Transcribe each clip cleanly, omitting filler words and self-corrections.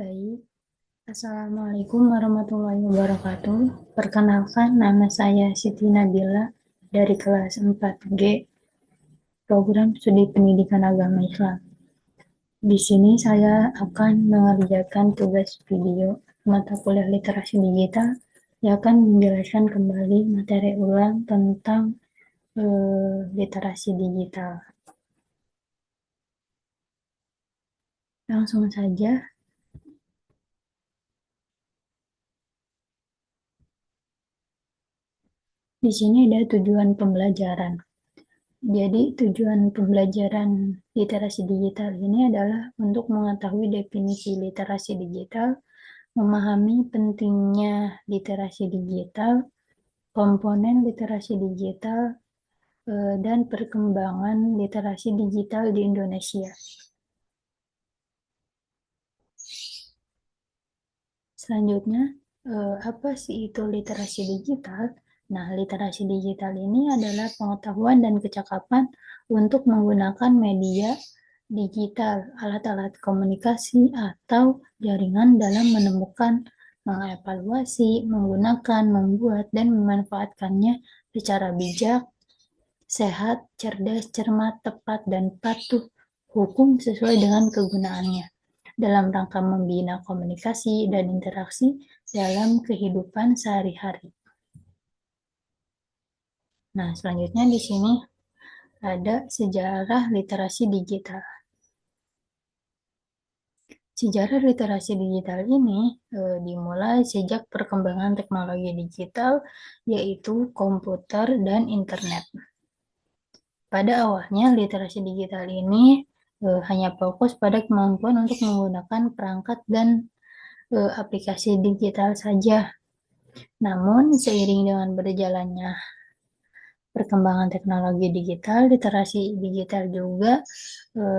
Baik, Assalamualaikum warahmatullahi wabarakatuh. Perkenalkan, nama saya Siti Nabila dari kelas 4G, Program Studi Pendidikan Agama Islam. Di sini saya akan mengerjakan tugas video mata kuliah literasi digital yang akan menjelaskan kembali materi ulang tentang literasi digital. Langsung saja, di sini ada tujuan pembelajaran. Jadi tujuan pembelajaran literasi digital ini adalah untuk mengetahui definisi literasi digital, memahami pentingnya literasi digital, komponen literasi digital, dan perkembangan literasi digital di Indonesia. Selanjutnya, apa sih itu literasi digital? Nah, literasi digital ini adalah pengetahuan dan kecakapan untuk menggunakan media digital, alat-alat komunikasi, atau jaringan dalam menemukan, mengevaluasi, menggunakan, membuat, dan memanfaatkannya secara bijak, sehat, cerdas, cermat, tepat, dan patuh hukum sesuai dengan kegunaannya dalam rangka membina komunikasi dan interaksi dalam kehidupan sehari-hari. Nah, selanjutnya di sini ada sejarah literasi digital. Sejarah literasi digital ini dimulai sejak perkembangan teknologi digital, yaitu komputer dan internet. Pada awalnya, literasi digital ini hanya fokus pada kemampuan untuk menggunakan perangkat dan aplikasi digital saja. Namun, seiring dengan berjalannya perkembangan teknologi digital, literasi digital juga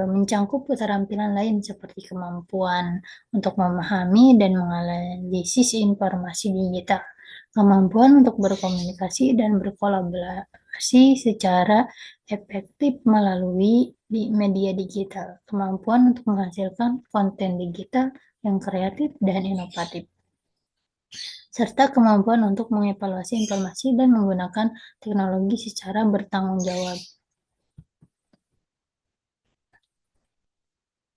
mencangkup keterampilan lain seperti kemampuan untuk memahami dan menganalisis informasi digital, kemampuan untuk berkomunikasi dan berkolaborasi secara efektif melalui media digital, kemampuan untuk menghasilkan konten digital yang kreatif dan inovatif, serta kemampuan untuk mengevaluasi informasi dan menggunakan teknologi secara bertanggung jawab.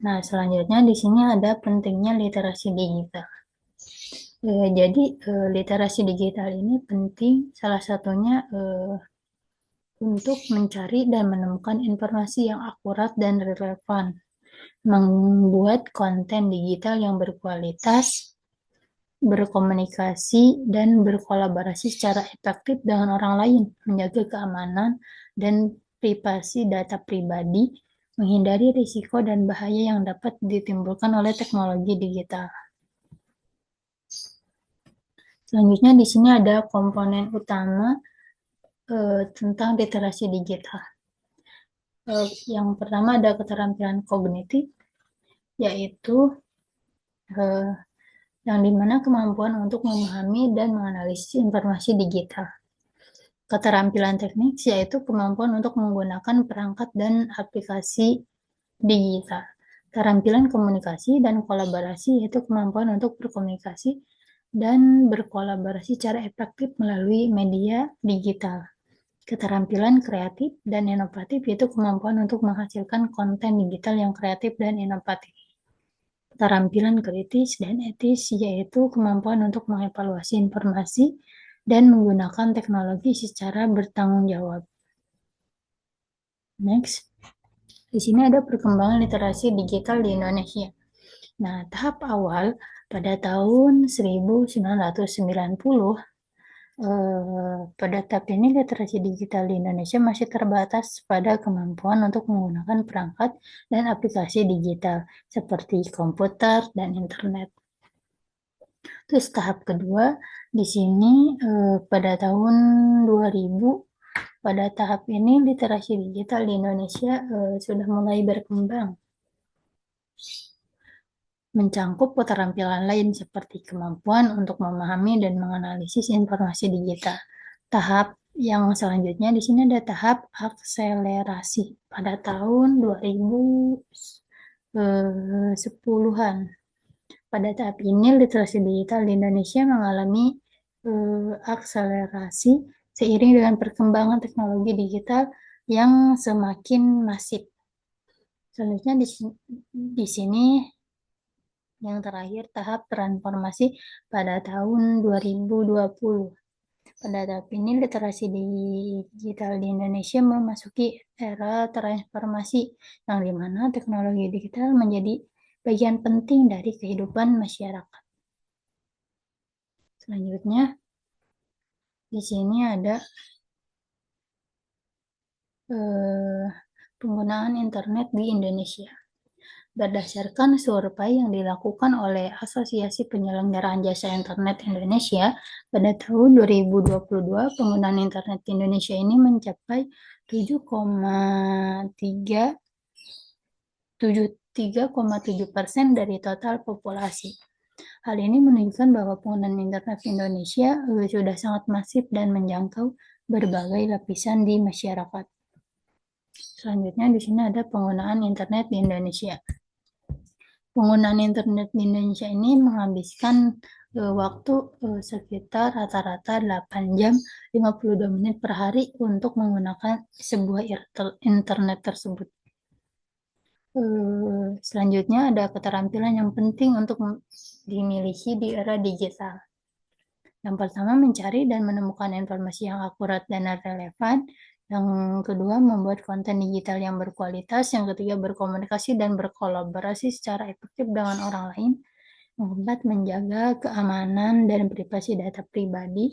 Nah, selanjutnya di sini ada pentingnya literasi digital. Jadi, literasi digital ini penting, salah satunya untuk mencari dan menemukan informasi yang akurat dan relevan, membuat konten digital yang berkualitas, berkomunikasi, dan berkolaborasi secara efektif dengan orang lain, menjaga keamanan dan privasi data pribadi, menghindari risiko dan bahaya yang dapat ditimbulkan oleh teknologi digital. Selanjutnya di sini ada komponen utama tentang literasi digital. Yang pertama ada keterampilan kognitif, yaitu yang dimana kemampuan untuk memahami dan menganalisis informasi digital. Keterampilan teknik yaitu kemampuan untuk menggunakan perangkat dan aplikasi digital. Keterampilan komunikasi dan kolaborasi yaitu kemampuan untuk berkomunikasi dan berkolaborasi secara efektif melalui media digital. Keterampilan kreatif dan inovatif yaitu kemampuan untuk menghasilkan konten digital yang kreatif dan inovatif. Keterampilan kritis dan etis yaitu kemampuan untuk mengevaluasi informasi dan menggunakan teknologi secara bertanggung jawab. Next, di sini ada perkembangan literasi digital di Indonesia. Nah, tahap awal pada tahun 1990, pada tahap ini literasi digital di Indonesia masih terbatas pada kemampuan untuk menggunakan perangkat dan aplikasi digital seperti komputer dan internet. Terus tahap kedua di sini pada tahun 2000, pada tahap ini literasi digital di Indonesia sudah mulai berkembang, mencangkup keterampilan lain seperti kemampuan untuk memahami dan menganalisis informasi digital. Tahap yang selanjutnya di sini ada tahap akselerasi pada tahun 2010-an. Pada tahap ini, literasi digital di Indonesia mengalami akselerasi seiring dengan perkembangan teknologi digital yang semakin masif. Selanjutnya di sini yang terakhir tahap transformasi pada tahun 2020. Pada tahap ini, literasi digital di Indonesia memasuki era transformasi, yang dimana teknologi digital menjadi bagian penting dari kehidupan masyarakat. Selanjutnya, di sini ada penggunaan internet di Indonesia. Berdasarkan survei yang dilakukan oleh Asosiasi Penyelenggaraan Jasa Internet Indonesia, pada tahun 2022 penggunaan internet di Indonesia ini mencapai 73,7% dari total populasi. Hal ini menunjukkan bahwa penggunaan internet di Indonesia sudah sangat masif dan menjangkau berbagai lapisan di masyarakat. Selanjutnya di sini ada penggunaan internet di Indonesia. Penggunaan internet di Indonesia ini menghabiskan waktu sekitar rata-rata 8 jam 52 menit per hari untuk menggunakan sebuah internet tersebut. Selanjutnya ada keterampilan yang penting untuk dimiliki di era digital. Yang pertama, mencari dan menemukan informasi yang akurat dan relevan. Yang kedua, membuat konten digital yang berkualitas. Yang ketiga, berkomunikasi dan berkolaborasi secara efektif dengan orang lain. Yang keempat, menjaga keamanan dan privasi data pribadi.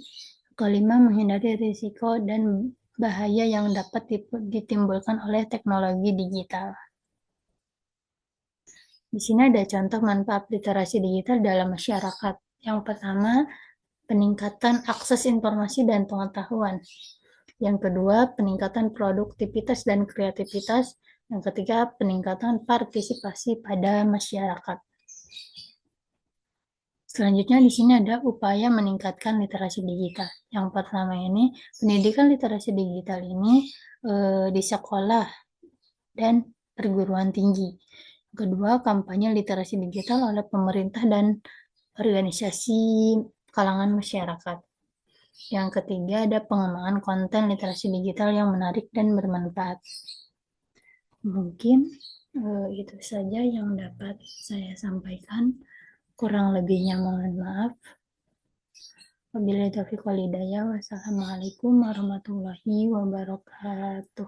Kelima, menghindari risiko dan bahaya yang dapat ditimbulkan oleh teknologi digital. Di sini ada contoh manfaat literasi digital dalam masyarakat. Yang pertama, peningkatan akses informasi dan pengetahuan. Yang kedua, peningkatan produktivitas dan kreativitas. Yang ketiga, peningkatan partisipasi pada masyarakat. Selanjutnya di sini ada upaya meningkatkan literasi digital. Yang pertama ini, pendidikan literasi digital ini di sekolah dan perguruan tinggi. Kedua, kampanye literasi digital oleh pemerintah dan organisasi kalangan masyarakat. Yang ketiga, ada pengembangan konten literasi digital yang menarik dan bermanfaat. Mungkin itu saja yang dapat saya sampaikan. Kurang lebihnya mohon maaf. Wabillahi taufiq wal hidayah. Wassalamualaikum warahmatullahi wabarakatuh.